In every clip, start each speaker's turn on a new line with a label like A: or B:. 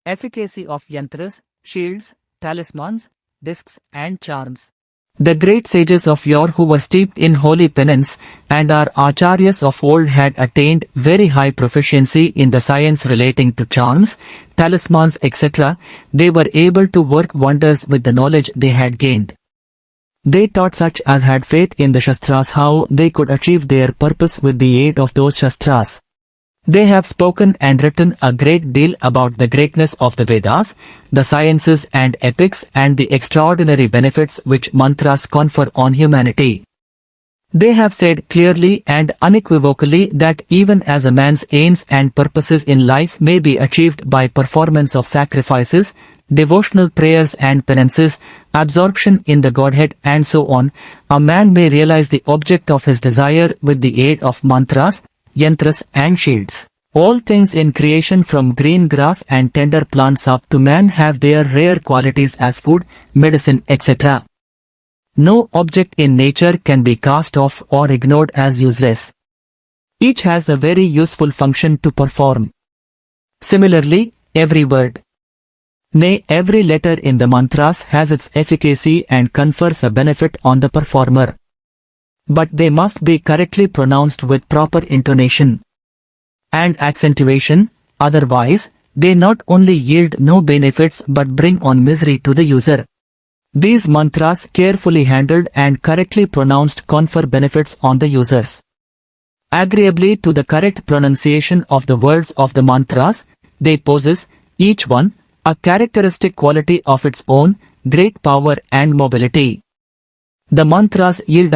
A: Efficacy of Yantras, shields, talismans, discs and charms. The great sages of yore who were steeped in holy penance and our acharyas of old had attained very high proficiency in the science relating to charms, talismans etc. They were able to work wonders with the knowledge they had gained. They taught such as had faith in the Shastras how they could achieve their purpose with the aid of those Shastras. They have spoken and written a great deal about the greatness of the Vedas, the sciences and epics and the extraordinary benefits which mantras confer on humanity. They have said clearly and unequivocally that even as a man's aims and purposes in life may be achieved by performance of sacrifices, devotional prayers and penances, absorption in the Godhead and so on, a man may realize the object of his desire with the aid of mantras, yantras and shields. All things in creation from green grass and tender plants up to man have their rare qualities as food, medicine etc. No object in nature can be cast off or ignored as useless. Each has a very useful function to perform. Similarly, every word, nay, every letter in the mantras has its efficacy and confers a benefit on the performer. But they must be correctly pronounced with proper intonation and accentuation, otherwise, they not only yield no benefits but bring on misery to the user. These mantras carefully handled and correctly pronounced confer benefits on the users. Agreeably to the correct pronunciation of the words of the mantras, they possess, each one, a characteristic quality of its own, great power and mobility. The mantras yield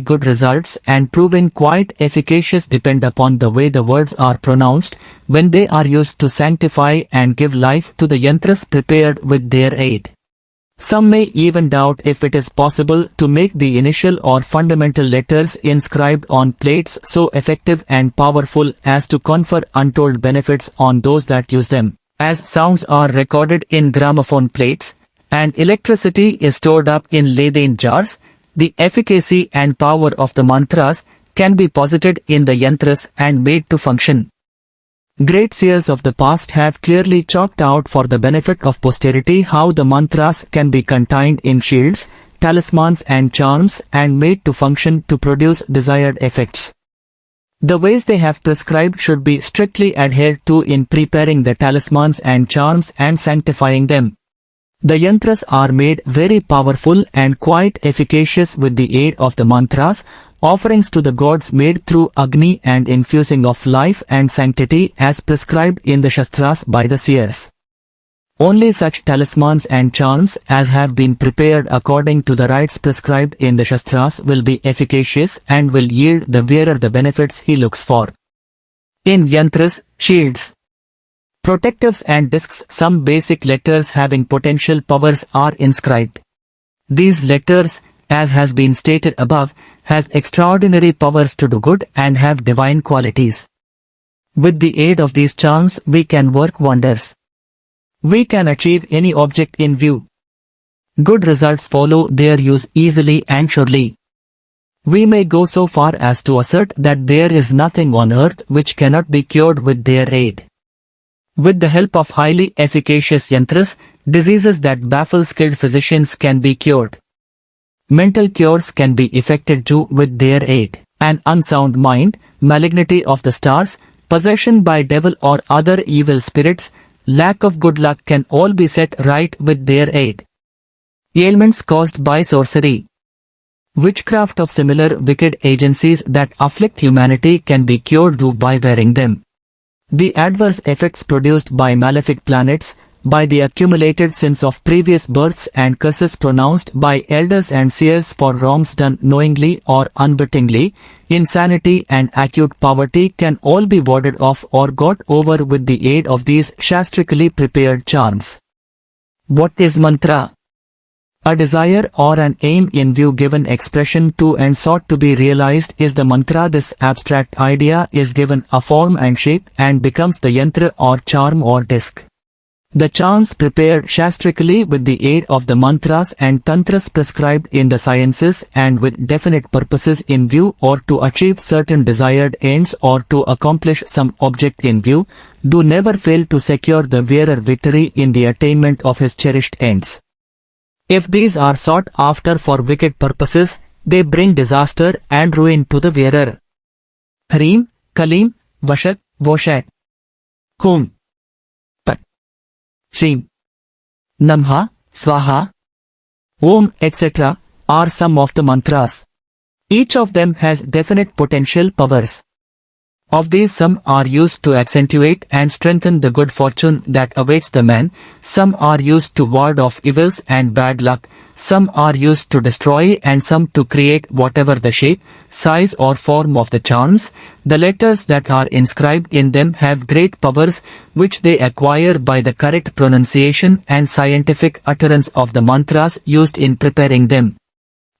A: good results and proving quite efficacious depend upon the way the words are pronounced when they are used to sanctify and give life to the yantras prepared with their aid. Some may even doubt if it is possible to make the initial or fundamental letters inscribed on plates so effective and powerful as to confer untold benefits on those that use them, as sounds are recorded in gramophone plates, and electricity is stored up in leaden jars. The efficacy and power of the mantras can be posited in the yantras and made to function. Great seers of the past have clearly chalked out for the benefit of posterity how the mantras can be contained in shields, talismans and charms and made to function to produce desired effects. The ways they have prescribed should be strictly adhered to in preparing the talismans and charms and sanctifying them. The yantras are made very powerful and quite efficacious with the aid of the mantras, offerings to the gods made through Agni and infusing of life and sanctity as prescribed in the Shastras by the seers. Only such talismans and charms as have been prepared according to the rites prescribed in the Shastras will be efficacious and will yield the wearer the benefits he looks for. In yantras, shields, protectives and discs, some basic letters having potential powers are inscribed. These letters, as has been stated above, has extraordinary powers to do good and have divine qualities. With the aid of these charms we can work wonders. We can achieve any object in view. Good results follow their use easily and surely. We may go so far as to assert that there is nothing on earth which cannot be cured with their aid. With the help of highly efficacious yantras, diseases that baffle skilled physicians can be cured. Mental cures can be effected too with their aid. An unsound mind, malignity of the stars, possession by devil or other evil spirits, lack of good luck can all be set right with their aid. Ailments caused by sorcery, witchcraft of similar wicked agencies that afflict humanity can be cured too by wearing them. The adverse effects produced by malefic planets, by the accumulated sins of previous births and curses pronounced by elders and seers for wrongs done knowingly or unwittingly, insanity and acute poverty can all be warded off or got over with the aid of these shastrically prepared charms. What is mantra? A desire or an aim in view given expression to and sought to be realized is the mantra. This abstract idea is given a form and shape and becomes the yantra or charm or disc. The charms prepared shastrically with the aid of the mantras and tantras prescribed in the sciences and with definite purposes in view or to achieve certain desired ends or to accomplish some object in view, do never fail to secure the wearer victory in the attainment of his cherished ends. If these are sought after for wicked purposes, they bring disaster and ruin to the wearer. Hreem, Kalim, Vashak, Voshat. Hum. Pat. Shreem. Namha, Swaha. Om, etc. are some of the mantras. Each of them has definite potential powers. Of these, some are used to accentuate and strengthen the good fortune that awaits the man, some are used to ward off evils and bad luck, some are used to destroy and some to create whatever the shape, size or form of the charms. The letters that are inscribed in them have great powers which they acquire by the correct pronunciation and scientific utterance of the mantras used in preparing them.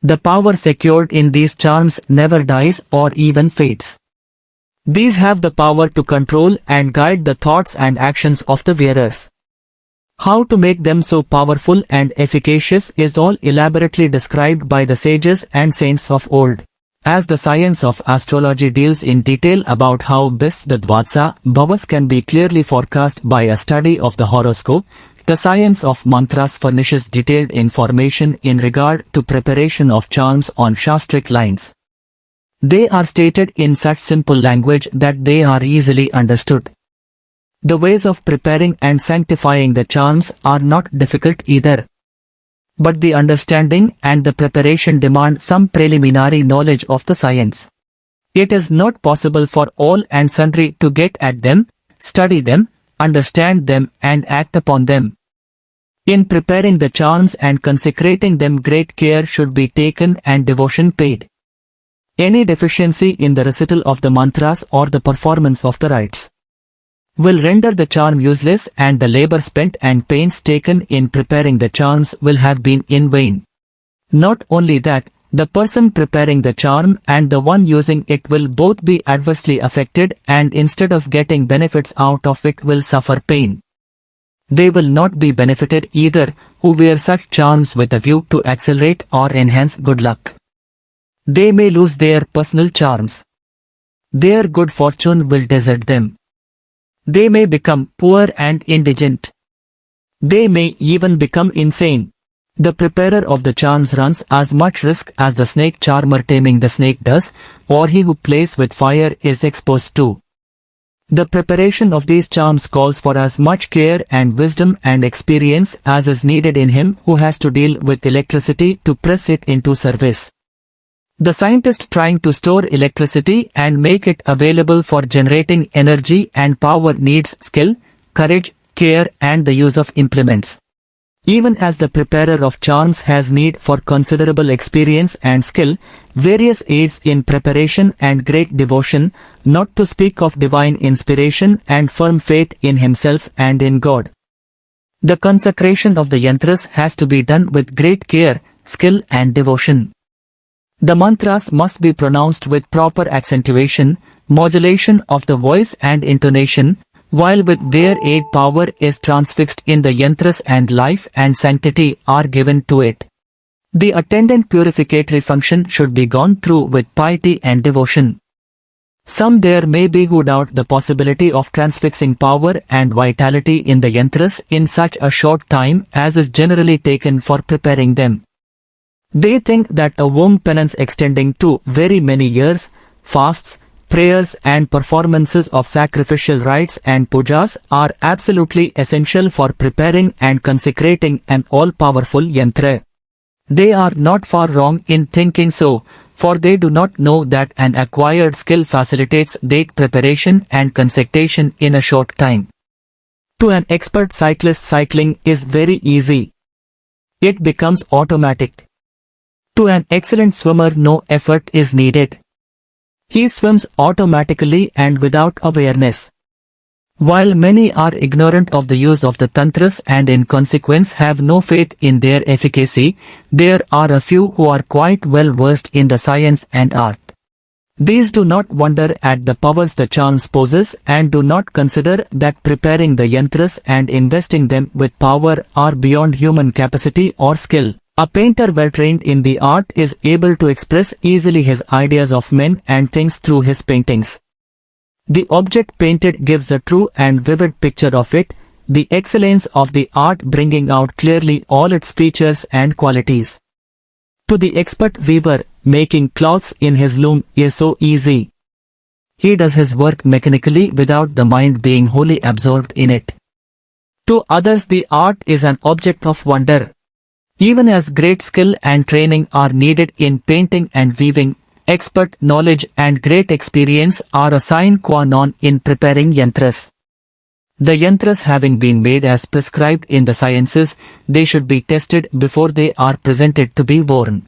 A: The power secured in these charms never dies or even fades. These have the power to control and guide the thoughts and actions of the wearers. How to make them so powerful and efficacious is all elaborately described by the sages and saints of old. As the science of astrology deals in detail about how best the Dvadsa Bhavas can be clearly forecast by a study of the horoscope, the science of mantras furnishes detailed information in regard to preparation of charms on shastric lines. They are stated in such simple language that they are easily understood. The ways of preparing and sanctifying the charms are not difficult either. But the understanding and the preparation demand some preliminary knowledge of the science. It is not possible for all and sundry to get at them, study them, understand them and act upon them. In preparing the charms and consecrating them, great care should be taken and devotion paid. Any deficiency in the recital of the mantras or the performance of the rites will render the charm useless, and the labor spent and pains taken in preparing the charms will have been in vain. Not only that, the person preparing the charm and the one using it will both be adversely affected, and instead of getting benefits out of it will suffer pain. They will not be benefited either who wear such charms with a view to accelerate or enhance good luck. They may lose their personal charms. Their good fortune will desert them. They may become poor and indigent. They may even become insane. The preparer of the charms runs as much risk as the snake charmer taming the snake does, or he who plays with fire is exposed to. The preparation of these charms calls for as much care and wisdom and experience as is needed in him who has to deal with electricity to press it into service. The scientist trying to store electricity and make it available for generating energy and power needs skill, courage, care and the use of implements. Even as the preparer of charms has need for considerable experience and skill, various aids in preparation and great devotion, not to speak of divine inspiration and firm faith in himself and in God. The consecration of the Yantras has to be done with great care, skill and devotion. The mantras must be pronounced with proper accentuation, modulation of the voice and intonation, while with their aid power is transfixed in the yantras and life and sanctity are given to it. The attendant purificatory function should be gone through with piety and devotion. Some there may be who doubt the possibility of transfixing power and vitality in the yantras in such a short time as is generally taken for preparing them. They think that a womb penance extending to very many years, fasts, prayers and performances of sacrificial rites and pujas are absolutely essential for preparing and consecrating an all-powerful yantra. They are not far wrong in thinking so, for they do not know that an acquired skill facilitates date preparation and consecration in a short time. To an expert cyclist, cycling is very easy. It becomes automatic. To an excellent swimmer, no effort is needed. He swims automatically and without awareness. While many are ignorant of the use of the tantras and in consequence have no faith in their efficacy, there are a few who are quite well versed in the science and art. These do not wonder at the powers the charms possess and do not consider that preparing the yantras and investing them with power are beyond human capacity or skill. A painter well trained in the art is able to express easily his ideas of men and things through his paintings. The object painted gives a true and vivid picture of it, the excellence of the art bringing out clearly all its features and qualities. To the expert weaver, making cloths in his loom is so easy. He does his work mechanically without the mind being wholly absorbed in it. To others the art is an object of wonder. Even as great skill and training are needed in painting and weaving, expert knowledge and great experience are a sine qua non in preparing yantras. The yantras having been made as prescribed in the sciences, they should be tested before they are presented to be worn.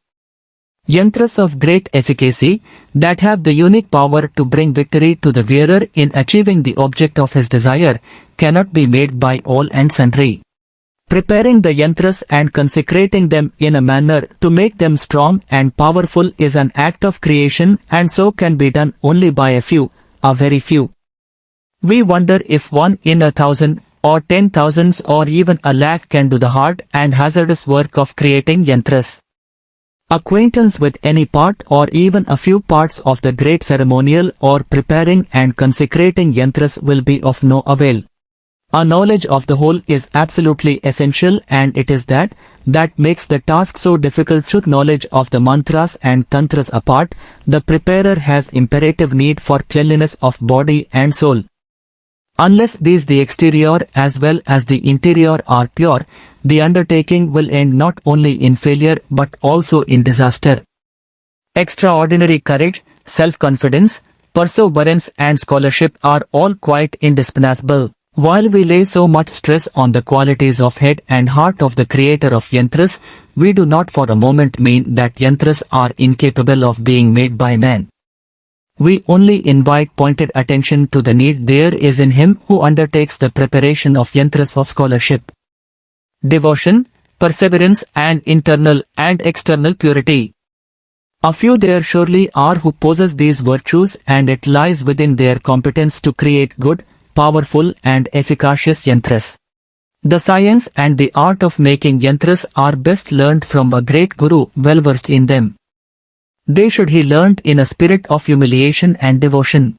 A: Yantras of great efficacy, that have the unique power to bring victory to the wearer in achieving the object of his desire, cannot be made by all and sundry. Preparing the yantras and consecrating them in a manner to make them strong and powerful is an act of creation, and so can be done only by a few, a very few. We wonder if 1 in 1,000, or 10,000s or even 1,00,000 can do the hard and hazardous work of creating yantras. Acquaintance with any part or even a few parts of the great ceremonial or preparing and consecrating yantras will be of no avail. A knowledge of the whole is absolutely essential, and it is that makes the task so difficult. Should knowledge of the mantras and tantras apart, the preparer has imperative need for cleanliness of body and soul. Unless these the exterior as well as the interior are pure, the undertaking will end not only in failure but also in disaster. Extraordinary courage, self-confidence, perseverance and scholarship are all quite indispensable. While we lay so much stress on the qualities of head and heart of the creator of yantras, we do not for a moment mean that yantras are incapable of being made by man. We only invite pointed attention to the need there is in him who undertakes the preparation of yantras of scholarship. Devotion, perseverance and internal and external purity. A few there surely are who possess these virtues, and it lies within their competence to create good, powerful and efficacious yantras. The science and the art of making yantras are best learned from a great guru well versed in them. They should be learnt in a spirit of humiliation and devotion.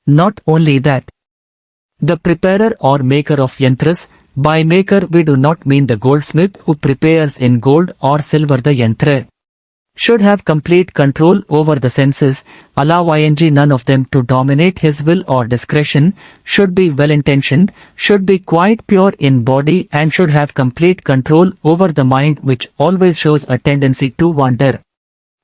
A: Not only that, the preparer or maker of yantras, by maker we do not mean the goldsmith who prepares in gold or silver the yantra, should have complete control over the senses, allow none of them to dominate his will or discretion, should be well-intentioned, should be quite pure in body and should have complete control over the mind, which always shows a tendency to wander.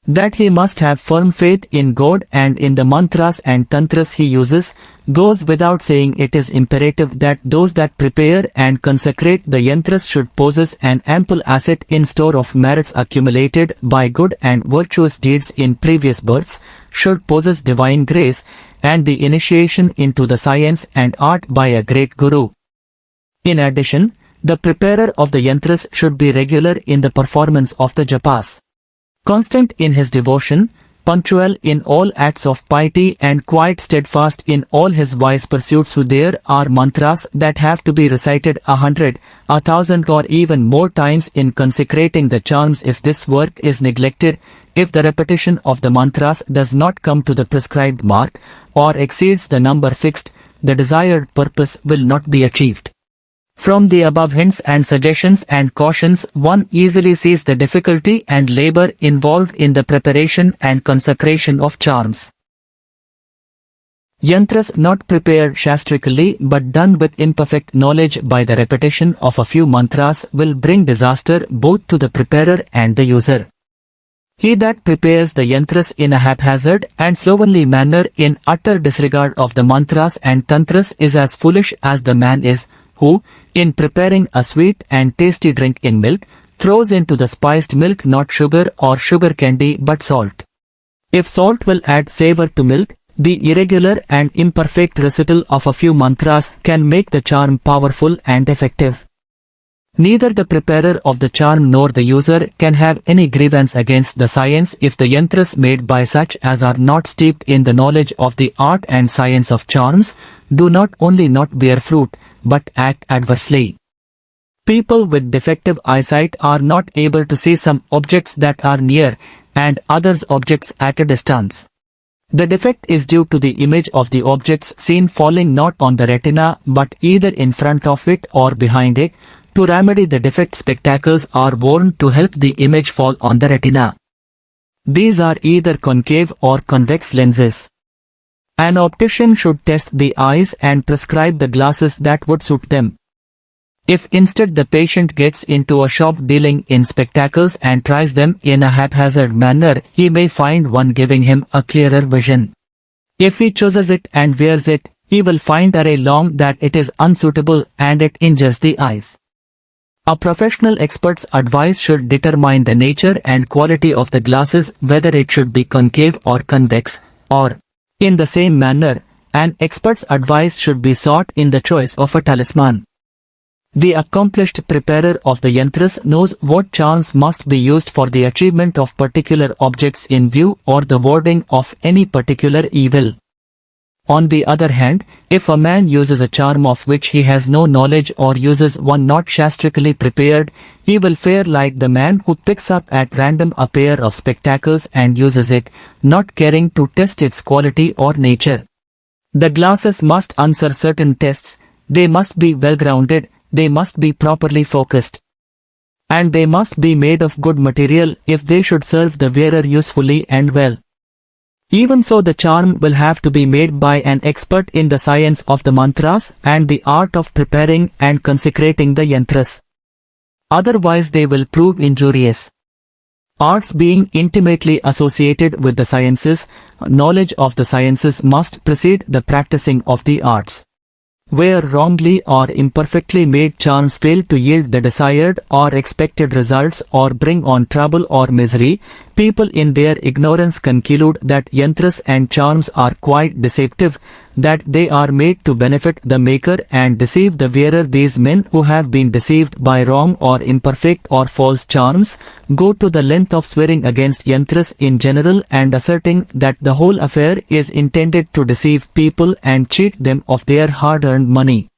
A: That he must have firm faith in God and in the mantras and tantras he uses, goes without saying. It is imperative that those that prepare and consecrate the yantras should possess an ample asset in store of merits accumulated by good and virtuous deeds in previous births, should possess divine grace, and the initiation into the science and art by a great guru. In addition, the preparer of the yantras should be regular in the performance of the japas, constant in his devotion, punctual in all acts of piety and quite steadfast in all his wise pursuits. So there are mantras that have to be recited 100, 1,000 or even more times in consecrating the charms. If this work is neglected, if the repetition of the mantras does not come to the prescribed mark or exceeds the number fixed, the desired purpose will not be achieved. From the above hints and suggestions and cautions, one easily sees the difficulty and labor involved in the preparation and consecration of charms. Yantras not prepared shastrically but done with imperfect knowledge by the repetition of a few mantras will bring disaster both to the preparer and the user. He that prepares the yantras in a haphazard and slovenly manner in utter disregard of the mantras and tantras is as foolish as the man is who, in preparing a sweet and tasty drink in milk, throws into the spiced milk not sugar or sugar candy but salt. If salt will add savor to milk, the irregular and imperfect recital of a few mantras can make the charm powerful and effective. Neither the preparer of the charm nor the user can have any grievance against the science if the yantras made by such as are not steeped in the knowledge of the art and science of charms, do not only not bear fruit, but act adversely. People with defective eyesight are not able to see some objects that are near, and others objects at a distance. The defect is due to the image of the objects seen falling not on the retina but either in front of it or behind it. To remedy the defect, spectacles are worn to help the image fall on the retina. These are either concave or convex lenses. An optician should test the eyes and prescribe the glasses that would suit them. If instead the patient gets into a shop dealing in spectacles and tries them in a haphazard manner, he may find one giving him a clearer vision. If he chooses it and wears it, he will find ere long that it is unsuitable and it injures the eyes. A professional expert's advice should determine the nature and quality of the glasses, whether it should be concave or convex, or, in the same manner, an expert's advice should be sought in the choice of a talisman. The accomplished preparer of the yantras knows what charms must be used for the achievement of particular objects in view or the warding of any particular evil. On the other hand, if a man uses a charm of which he has no knowledge or uses one not shastrically prepared, he will fare like the man who picks up at random a pair of spectacles and uses it, not caring to test its quality or nature. The glasses must answer certain tests, they must be well-grounded, they must be properly focused, and they must be made of good material if they should serve the wearer usefully and well. Even so, the charm will have to be made by an expert in the science of the mantras and the art of preparing and consecrating the yantras. Otherwise they will prove injurious. Arts being intimately associated with the sciences, knowledge of the sciences must precede the practicing of the arts. Where wrongly or imperfectly made charms fail to yield the desired or expected results or bring on trouble or misery, people in their ignorance conclude that yantras and charms are quite deceptive, that they are made to benefit the maker and deceive the wearer. These men who have been deceived by wrong or imperfect or false charms go to the length of swearing against yantras in general and asserting that the whole affair is intended to deceive people and cheat them of their hard-earned money.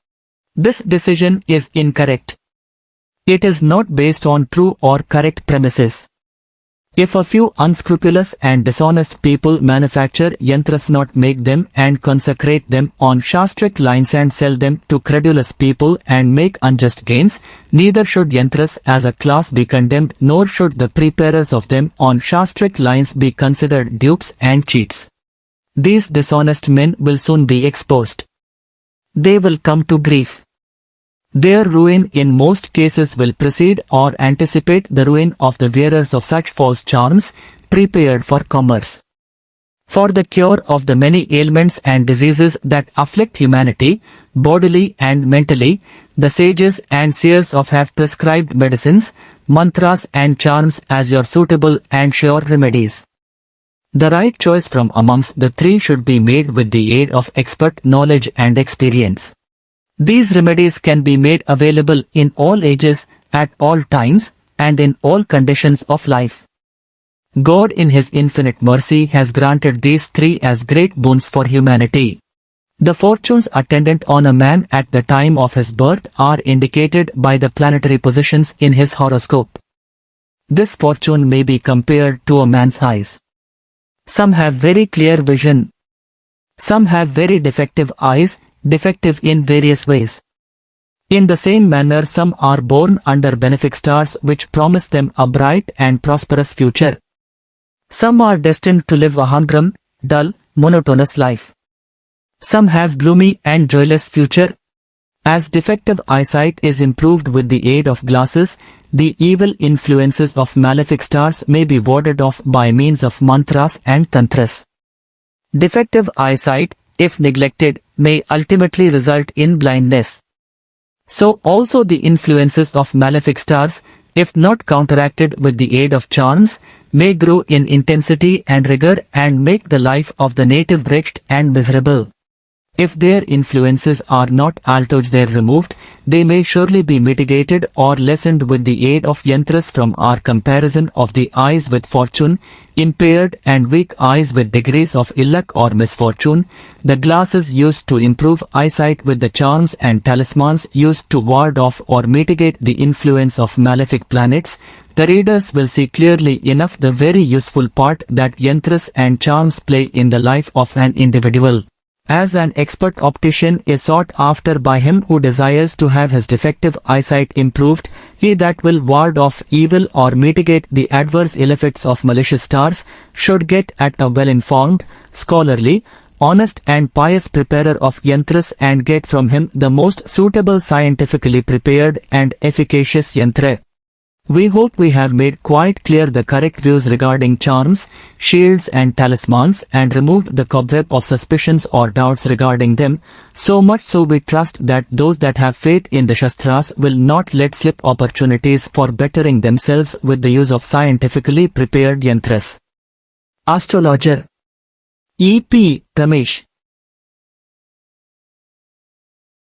A: This decision is incorrect. It is not based on true or correct premises. If a few unscrupulous and dishonest people manufacture yantras, not make them and consecrate them on shastric lines and sell them to credulous people and make unjust gains, neither should yantras as a class be condemned, nor should the preparers of them on shastric lines be considered dupes and cheats. These dishonest men will soon be exposed. They will come to grief. Their ruin in most cases will precede or anticipate the ruin of the wearers of such false charms, prepared for commerce. For the cure of the many ailments and diseases that afflict humanity, bodily and mentally, the sages and seers of have prescribed medicines, mantras and charms as your suitable and sure remedies. The right choice from amongst the three should be made with the aid of expert knowledge and experience. These remedies can be made available in all ages, at all times, and in all conditions of life. God in His infinite mercy has granted these three as great boons for humanity. The fortunes attendant on a man at the time of his birth are indicated by the planetary positions in his horoscope. This fortune may be compared to a man's eyes. Some have very clear vision. Some have very defective eyes, defective in various ways. In the same manner, some are born under benefic stars which promise them a bright and prosperous future. Some are destined to live a humdrum, dull, monotonous life. Some have gloomy and joyless future. As defective eyesight is improved with the aid of glasses, the evil influences of malefic stars may be warded off by means of mantras and tantras. Defective eyesight, if neglected, may ultimately result in blindness. So also the influences of malefic stars, if not counteracted with the aid of charms, may grow in intensity and rigor and make the life of the native wretched and miserable. If their influences are not altered or removed, they may surely be mitigated or lessened with the aid of yantras. From our comparison of the eyes with fortune, impaired and weak eyes with degrees of ill luck or misfortune, the glasses used to improve eyesight with the charms and talismans used to ward off or mitigate the influence of malefic planets, the readers will see clearly enough the very useful part that yantras and charms play in the life of an individual. As an expert optician is sought after by him who desires to have his defective eyesight improved, he that will ward off evil or mitigate the adverse ill effects of malicious stars, should get at a well-informed, scholarly, honest and pious preparer of yantras and get from him the most suitable scientifically prepared and efficacious yantra. We hope we have made quite clear the correct views regarding charms, shields and talismans and removed the cobweb of suspicions or doubts regarding them, so much so we trust that those that have faith in the Shastras will not let slip opportunities for bettering themselves with the use of scientifically prepared yantras. Astrologer E.P. Ramesh